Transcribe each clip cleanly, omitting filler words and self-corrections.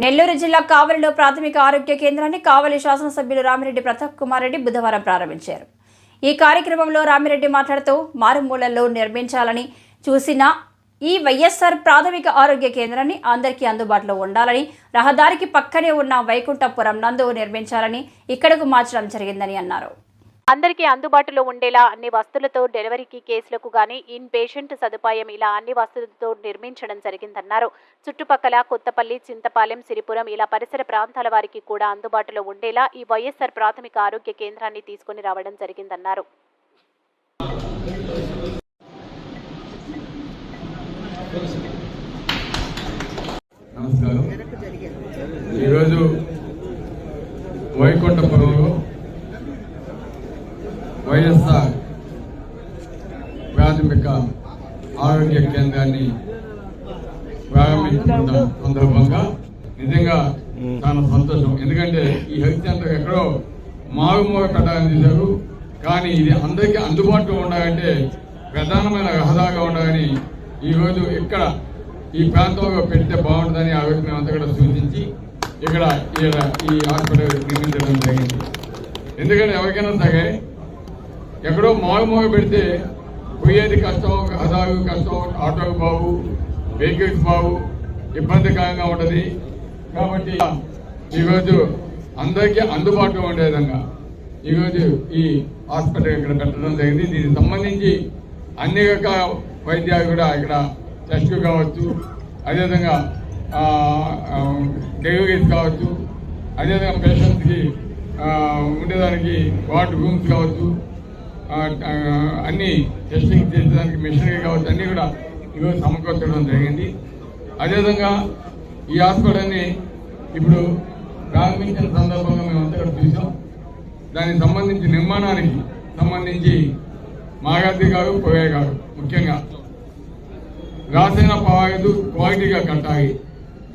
నెల్లూరు జిల్లా కావలిలో ప్రాథమిక ఆరోగ్య కేంద్రాన్ని కావలి శాసనసభ్యులు రామిరెడ్డి ప్రతాప్ కుమార్ రెడ్డి బుధవారం ప్రారంభించారు. ఈ కార్యక్రమంలో రామిరెడ్డి మాట్లాడుతూ మారుమూలల్లో నిర్మించాలని చూసిన ఈ వైఎస్ఆర్ ప్రాథమిక ఆరోగ్య కేంద్రాన్ని అందరికీ అందుబాటులో ఉండాలని, రహదారికి పక్కనే ఉన్న వైకుంఠపురం నందు నిర్మించాలని ఇక్కడకు మార్చడం జరిగిందని అన్నారు. అందరికీ అందుబాటులో ఉండేలా అన్ని వస్తువులతో డెలివరీకి కేసులకు గానీ ఇన్ పేషెంట్ సదుపాయం ఇలా అన్ని వస్తువులతో నిర్మించడం జరిగిందన్నారు. చుట్టుపక్కల కొత్తపల్లి, చింతపాలెం, సిరిపురం ఇలా పరిసర ప్రాంతాల వారికి కూడా అందుబాటులో ఉండేలా ఈ వైఎస్ఆర్ ప్రాథమిక ఆరోగ్య కేంద్రాన్ని తీసుకుని రావడం జరిగిందన్నారు. నమస్కారం. ఈరోజు వైకుంఠపురంలో వైఎస్ఆర్ ప్రాథమిక ఆరోగ్య కేంద్రాన్ని ప్రారంభించుకున్న సందర్భంగా నిజంగా చాలా సంతోషం. ఎందుకంటే ఈ హెల్త్ సెంటర్ ఎక్కడో మారుమూల కట్టాలని తీశారు, కానీ ఇది అందరికీ అందుబాటులో ఉండాలంటే ప్రధానమైన రహదారిగా ఉండాలని ఈరోజు ఇక్కడ ఈ ప్రాంతంలో పెడితే బాగుంటుందని ఆ రోజు మేమంతా కూడా సూచించి ఇక్కడ ఈ హాస్పిటల్ నిర్మించడం జరిగింది. ఎందుకంటే ఎవరికైనా సరే ఎక్కడో మారుమూల పెడితే పోయేది కష్టం, రహదారు కష్టం, ఆటోకు బాగు, వెహికల్స్ బాగు, ఇబ్బందికరంగా ఉంటుంది. కాబట్టి ఈరోజు అందరికీ అందుబాటులో ఉండే విధంగా ఈరోజు ఈ హాస్పిటల్ ఇక్కడ పెట్టడం జరిగింది. దీనికి సంబంధించి అన్ని రకాల వైద్యాలు కూడా ఇక్కడ టెస్ట్ కావచ్చు, అదేవిధంగా డెలివరీస్ కావచ్చు, అదేవిధంగా పేషెంట్స్కి ఉండేదానికి వార్డ్ రూమ్స్ కావచ్చు, అన్ని టెస్టింగ్ చేసేదానికి మిషనరీ కావచ్చు, అన్నీ కూడా ఈరోజు సమకూర్చడం జరిగింది. అదేవిధంగా ఈ హాస్పిటల్ని ఇప్పుడు ప్రారంభించిన సందర్భంగా మేమంతా కూడా చూసాం. దానికి సంబంధించి నిర్మాణానికి సంబంధించి మాగార్జీ గారు, పోయే గారు ముఖ్యంగా రాసిన పవాయిదు క్వాలిటీగా కట్టాలి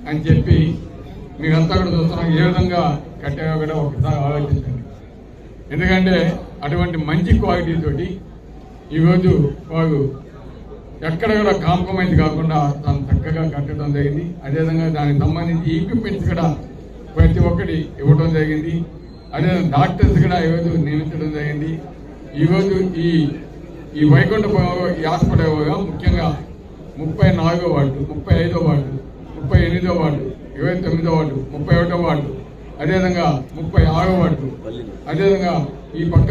అని చెప్పి మీరంతా కూడా చూస్తున్నాం. ఏ విధంగా కట్టాయో కూడా ఒకసారి ఆలోచించండి. ఎందుకంటే అటువంటి మంచి క్వాలిటీ తోటి ఈరోజు వారు ఎక్కడ కూడా కాంప్రమైజ్ కాకుండా తను చక్కగా కట్టడం జరిగింది. అదేవిధంగా దానికి సంబంధించి ఈక్విప్మెంట్స్ కూడా ప్రతి ఒక్కటి ఇవ్వడం జరిగింది. అదేవిధంగా డాక్టర్స్ కూడా ఈరోజు నియమించడం జరిగింది. ఈరోజు ఈ వైకుంఠపురంలో ఈ హాస్పిటల్ ముఖ్యంగా 34వ వార్డు, 35వ వార్డు, 38వ వార్డు, 29వ వార్డు, 31వ వార్డు, అదేవిధంగా 36వ వార్డు, అదేవిధంగా ఈ పక్క